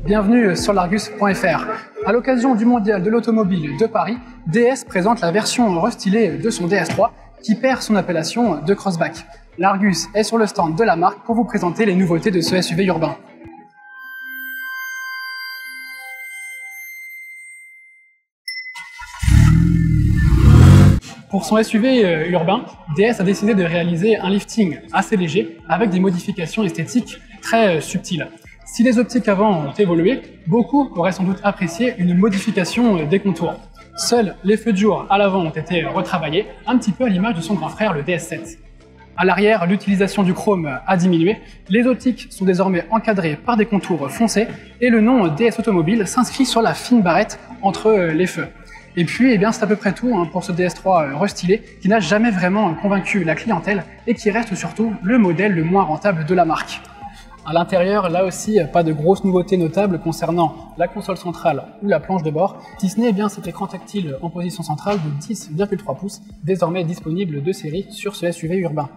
Bienvenue sur l'Argus.fr. À l'occasion du Mondial de l'Automobile de Paris, DS présente la version restylée de son DS3 qui perd son appellation de Crossback. L'Argus est sur le stand de la marque pour vous présenter les nouveautés de ce SUV urbain. Pour son SUV urbain, DS a décidé de réaliser un lifting assez léger avec des modifications esthétiques très subtiles. Si les optiques avant ont évolué, beaucoup auraient sans doute apprécié une modification des contours. Seuls les feux de jour à l'avant ont été retravaillés, un petit peu à l'image de son grand frère le DS7. À l'arrière, l'utilisation du chrome a diminué, les optiques sont désormais encadrées par des contours foncés et le nom DS Automobile s'inscrit sur la fine barrette entre les feux. Et puis, c'est à peu près tout pour ce DS3 restylé qui n'a jamais vraiment convaincu la clientèle et qui reste surtout le modèle le moins rentable de la marque. À l'intérieur, là aussi, pas de grosses nouveautés notables concernant la console centrale ou la planche de bord, si ce n'est cet écran tactile en position centrale de 10,3 pouces, désormais disponible de série sur ce SUV urbain.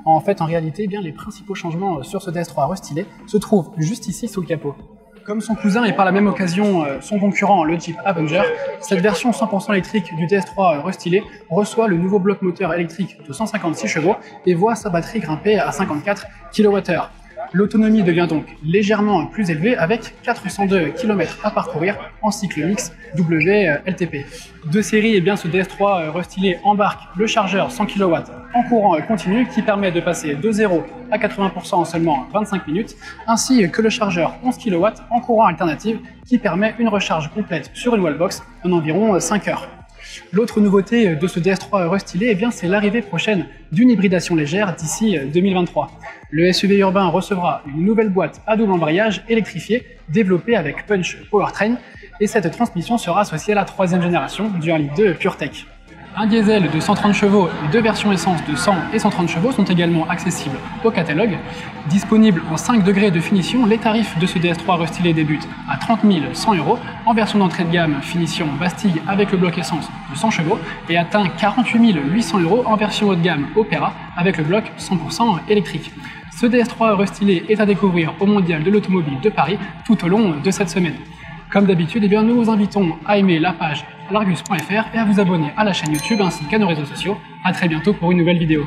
En réalité, les principaux changements sur ce DS3 restylé se trouvent juste ici sous le capot. Comme son cousin et par la même occasion son concurrent, le Jeep Avenger, cette version 100% électrique du DS3 restylé reçoit le nouveau bloc moteur électrique de 156 chevaux et voit sa batterie grimper à 54 kWh. L'autonomie devient donc légèrement plus élevée avec 402 km à parcourir en cycle mix WLTP. De série, ce DS3 restylé embarque le chargeur 100 kW en courant continu qui permet de passer de 0 à 80% en seulement 25 minutes, ainsi que le chargeur 11 kW en courant alternatif qui permet une recharge complète sur une wallbox en environ 5 heures. L'autre nouveauté de ce DS3 restylé, c'est l'arrivée prochaine d'une hybridation légère d'ici 2023. Le SUV urbain recevra une nouvelle boîte à double embrayage électrifiée développée avec Punch Powertrain et cette transmission sera associée à la troisième génération du 1,2 litre PureTech. Un diesel de 130 chevaux et deux versions essence de 100 et 130 chevaux sont également accessibles au catalogue. Disponibles en 5 degrés de finition, les tarifs de ce DS3 restylé débutent à 30 100 € en version d'entrée de gamme finition Bastille avec le bloc essence de 100 chevaux et atteint 48 800 € en version haut de gamme Opera avec le bloc 100% électrique. Ce DS3 restylé est à découvrir au Mondial de l'Automobile de Paris tout au long de cette semaine. Comme d'habitude, nous vous invitons à aimer la page l'Argus.fr et à vous abonner à la chaîne YouTube ainsi qu'à nos réseaux sociaux. A très bientôt pour une nouvelle vidéo.